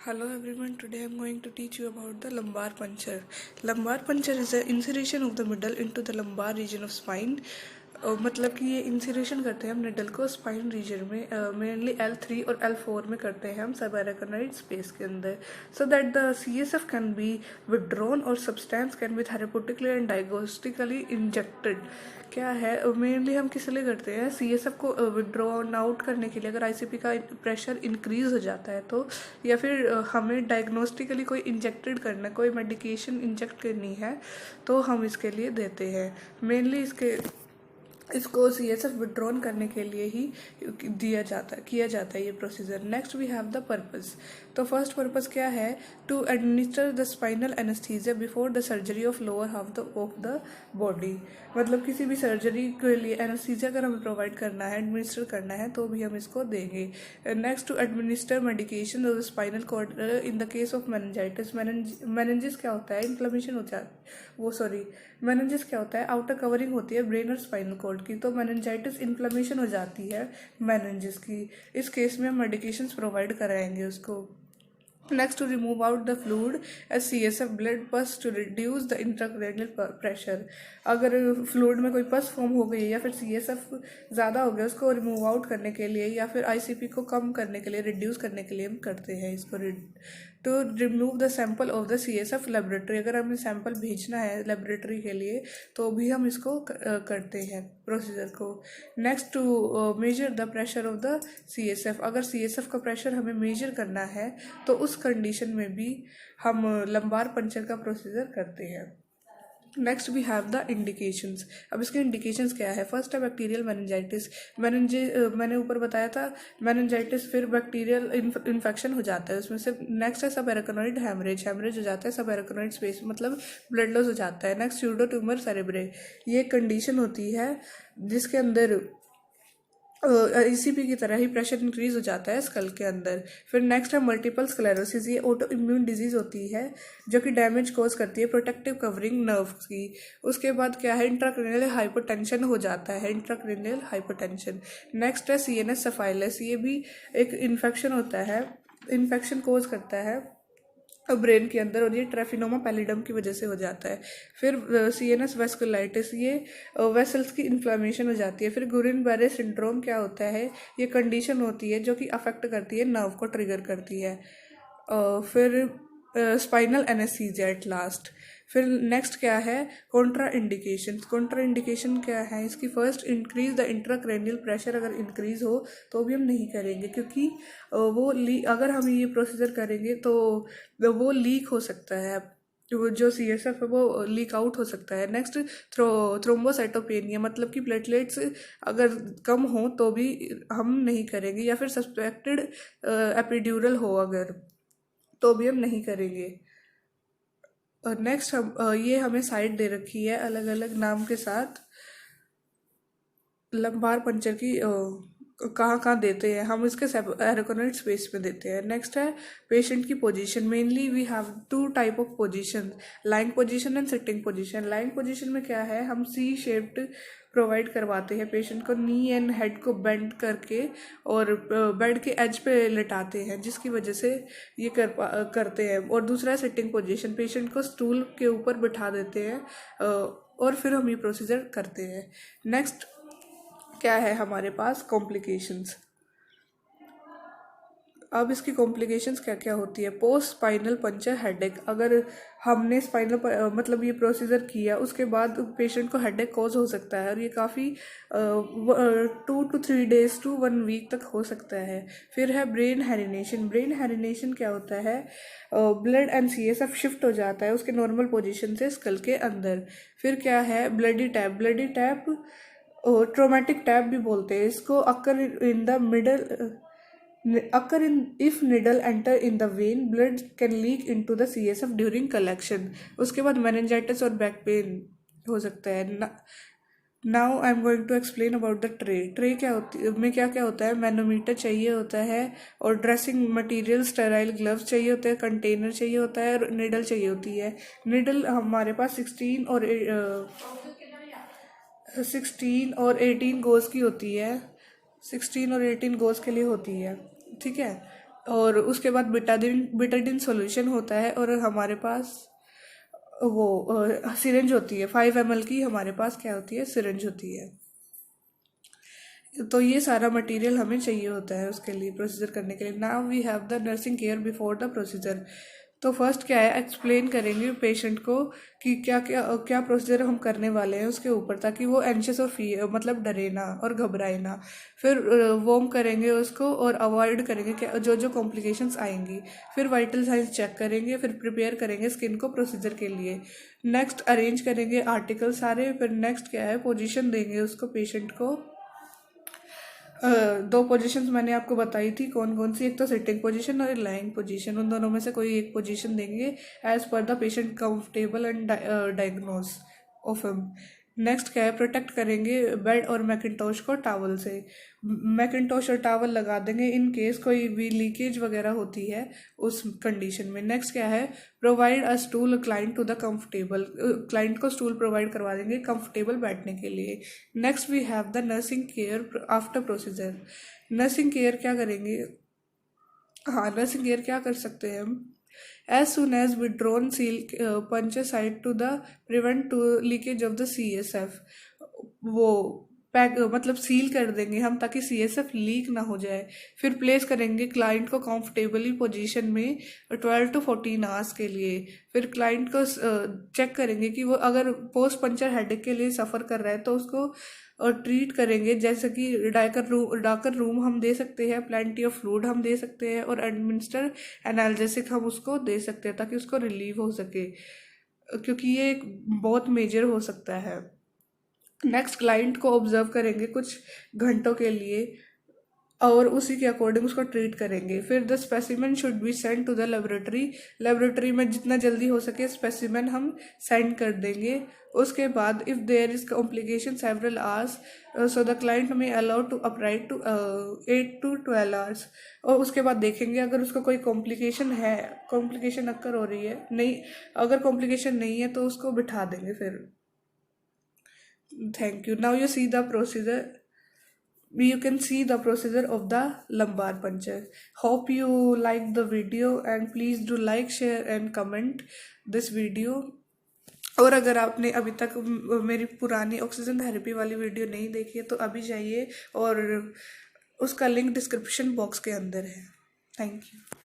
Hello everyone, today I am going to teach you about the lumbar puncture. Lumbar puncture is the insertion of the needle into the lumbar region of spine. मतलब कि ये इंसरेशन करते हैं हम needle को spine reason में mainly L3 और L4 में करते हैं हम सब एराकोनॉइड स्पेस के अंदर so that the CSF can be withdrawn और substance can be therapeutically and diagnostically injected. क्या है मेनली हम किस लिए करते हैं CSF को विड्रॉन आउट करने के लिए अगर ICP का प्रेशर इंक्रीज हो जाता है तो या फिर हमें डायग्नोस्टिकली कोई इंजेक्टेड करना कोई मेडिकेशन इंजेक्ट करनी है तो हम इसके लिए देते हैं मेनली इसको CSF विड्रॉन करने के लिए ही किया जाता है ये procedure. Next we have the purpose. तो फर्स्ट पर्पस क्या है? To administer the spinal anaesthesia before the surgery of lower half of the body. मतलब किसी भी सर्जरी के लिए एनेस्थीसिया अगर हमें प्रोवाइड करना है एडमिनिस्टर करना है तो भी हम इसको देंगे। Next to administer medication of the spinal cord in the case of meningitis. Meninges क्या होता है? इन्फ्लेमेशन होता है मेनिंजिस क्या होता है? आउटर कवरिंग होती है ब्रेन और स्पाइनल कॉर्ड की, तो मेनिंजाइटिस इन्फ्लेमेशन हो जाती है मेनिंजिस की। इस केस में हम मेडिकेशंस प्रोवाइड कराएंगे उसको। Next to remove out the fluid as CSF blood pus to reduce the intracranial pressure. अगर फ्लूइड में कोई पस फॉर्म हो गई या फिर CSF ज़्यादा हो गया उसको रिमूव आउट करने के लिए या फिर ICP को कम करने के लिए रिड्यूस करने के लिए हम करते हैं इसको। To remove the sample of the CSF laboratory. अगर हमें सैंपल भेजना है लेबोरेटरी के लिए तो भी हम इसको करते हैं प्रोसीजर को। Next to measure the pressure of the CSF। अगर CSF का प्रेशर हमें मेजर करना है तो उस कंडीशन में भी हम लंबार पंचर का प्रोसीजर करते हैं। Next we have the indications. अब इसके इंडिकेशंस क्या है? फर्स्ट है बैक्टीरियल मेनिंजाइटिस। मैंने ऊपर बताया था मेनिंजाइटिस फिर बैक्टीरियल इन्फेक्शन हो जाता है उसमें से। नेक्स्ट है सब एराकोनॉइड हैमरेज हो जाता है सब एराकोनॉइड स्पेस मतलब ब्लड लॉस हो जाता है। Next pseudo tumour cerebri. ये कंडीशन होती है जिसके अंदर ICP की तरह ही प्रेशर इंक्रीज हो जाता है स्कल के अंदर। फिर नेक्स्ट है मल्टीपल स्क्लेरोसिस। ये ऑटो इम्यून डिजीज होती है जो कि डैमेज कॉज करती है प्रोटेक्टिव कवरिंग नर्व की। उसके बाद क्या है? इंट्राक्रैनियल हाइपोटेंशन हो जाता है, इंट्राक्रैनियल हाइपोटेंशन। नेक्स्ट है CNS सफाइलस। ये भी एक इन्फेक्शन होता है, इन्फेक्शन कॉज करता है ब्रेन के अंदर और ये ट्रैफिनोमा पैलिडम की वजह से हो जाता है। फिर CNS वेस्कुलाइटिस। ये वेसल्स की इन्फ्लामेशन हो जाती है। फिर गुरिन बैरे सिंड्रोम क्या होता है? ये कंडीशन होती है जो कि अफेक्ट करती है नर्व को ट्रिगर करती है। फिर स्पाइनल एनेस्थीसिया एट लास्ट। फिर नेक्स्ट क्या है? Contra indication. कॉन्ट्रा इंडिकेशन क्या है इसकी? First increase the intracranial pressure. अगर इंक्रीज हो तो भी हम नहीं करेंगे क्योंकि अगर हम ये प्रोसीजर करेंगे तो वो लीक हो सकता है, जो CSF है वो लीक आउट हो सकता है। नेक्स्ट थ्रोम्बोसाइटोपेनिया मतलब कि प्लेटलेट्स अगर कम हो तो भी हम नहीं करेंगे या फिर सस्पेक्टेड एपिड्यूरल हो अगर तो भी हम नहीं करेंगे। और नेक्स्ट ये हमें साइट दे रखी है अलग अलग नाम के साथ लंबार पंचर की कहाँ कहाँ देते हैं हम इसके एराकोनॉइड स्पेस में देते हैं। नेक्स्ट है पेशेंट की position. Mainly we have 2 type of position, lying position and sitting position. Lying position में क्या है? हम C शेप्ड प्रोवाइड करवाते हैं पेशेंट को, नी एंड हेड को बेंड करके और बेड के एज पे लेटाते हैं जिसकी वजह से ये करते हैं। और दूसरा है सिटिंग पोजीशन। पेशेंट को स्टूल के ऊपर बिठा देते हैं और फिर हम ये प्रोसीजर करते हैं। नेक्स्ट क्या है हमारे पास? कॉम्प्लिकेशंस। अब इसकी कॉम्प्लिकेशंस क्या क्या होती है? Post spinal puncture headache. अगर हमने मतलब ये प्रोसीजर किया उसके बाद पेशेंट को हेडेक कॉज हो सकता है और ये काफ़ी 2 to 3 days to 1 week तक हो सकता है। फिर है ब्रेन हेरिनेशन। ब्रेन हेरिनेशन क्या होता है? ब्लड एंड CSF शिफ्ट हो जाता है उसके नॉर्मल पोजीशन से स्कल के अंदर। फिर क्या है? Bloody tap. Bloody tap traumatic tap भी बोलते हैं इसको। occur in if needle enter in the vein, blood can leak into the CSF during collection। उसके बाद meningitis और बैक पेन हो सकता है। Now I am going to explain about the tray. Tray क्या होती है में क्या क्या होता है? मैनोमीटर चाहिए होता है और ड्रेसिंग मटेरियल स्टेराइल ग्लव्स चाहिए होते हैं, कंटेनर चाहिए होता है और निडल चाहिए होती है। निडल हमारे पास 16 और 18 गोज की होती है, 16 और 18 गोज के लिए होती है, ठीक है। और उसके बाद बिटाडिन सॉल्यूशन होता है, और हमारे पास वो सिरिंज होती है, 5 ml की हमारे पास क्या होती है, सिरिंज होती है। तो ये सारा मटेरियल हमें चाहिए होता है उसके लिए, प्रोसीजर करने के लिए। Now we have the nursing care before the procedure. तो फर्स्ट क्या है, एक्सप्लेन करेंगे पेशेंट को कि क्या क्या क्या प्रोसीजर हम करने वाले हैं उसके ऊपर, ताकि वो एंशियस और मतलब डरे ना और घबराए ना। फिर वार्म करेंगे उसको और अवॉइड करेंगे क्या जो जो कॉम्प्लिकेशंस आएंगी। फिर वाइटल साइंस चेक करेंगे, फिर प्रिपेयर करेंगे स्किन को प्रोसीजर के लिए। नेक्स्ट अरेंज करेंगे आर्टिकल सारे। फिर नेक्स्ट क्या है, पोजीशन देंगे उसको पेशेंट को। 2 पोजीशंस मैंने आपको बताई थी कौन कौन सी, एक तो सिटिंग पोजीशन और लाइंग पोजीशन, उन दोनों में से कोई एक पोजीशन देंगे as per the patient comfortable and diagnose of him. Next क्या है, प्रोटेक्ट करेंगे बेड और मैकिंटोश को टावल से। मैकिंटोश और टावल लगा देंगे इन केस कोई भी लीकेज वगैरह होती है उस कंडीशन में। नेक्स्ट क्या है, provide a stool client to the comfortable, client को स्टूल प्रोवाइड करवा देंगे कंफर्टेबल बैठने के लिए। Next we have the nursing care after procedure. Nursing care क्या करेंगे, हाँ नर्सिंग केयर क्या कर सकते हैं हम, as soon as withdrawn seal puncture side to the prevent to leakage of the CSF। वो पैक मतलब सील कर देंगे हम ताकि CSF लीक ना हो जाए। फिर प्लेस करेंगे क्लाइंट को कंफर्टेबली पोजीशन में 12 to 14 आवर्स के लिए। फिर क्लाइंट को चेक करेंगे कि वो अगर पोस्ट पंचर हेडेक के लिए सफ़र कर रहा है तो उसको और ट्रीट करेंगे, जैसे कि डाकर रूम हम दे सकते हैं, प्लेंटी ऑफ फ्लूइड हम दे सकते हैं, और एडमिनिस्टर एनाल्जेसिक हम उसको दे सकते हैं ताकि उसको रिलीव हो सके, क्योंकि ये एक बहुत मेजर हो सकता है। नेक्स्ट क्लाइंट को ऑब्जर्व करेंगे कुछ घंटों के लिए और उसी के अकॉर्डिंग उसको ट्रीट करेंगे। फिर the specimen should be send to the laboratory. Laboratory में जितना जल्दी हो सके स्पेसिमेन हम सेंड कर देंगे। उसके बाद if there is complication several hours, so the client में allow to upright to 8 to 12 hours. और उसके बाद देखेंगे अगर उसको कोई कॉम्प्लिकेशन है, कॉम्प्लिकेशन अक्कर हो रही है, नहीं अगर कॉम्प्लिकेशन नहीं है तो उसको बिठा देंगे फिर। Thank you. Now you see the procedure. You can see the procedure of the lumbar puncture. Hope you like the video and please do like, share and comment this video. और अगर आपने अभी तक मेरी पुरानी ऑक्सीजन थेरेपी वाली video नहीं देखी है तो अभी जाइए, और उसका लिंक डिस्क्रिप्शन बॉक्स के अंदर है। Thank you.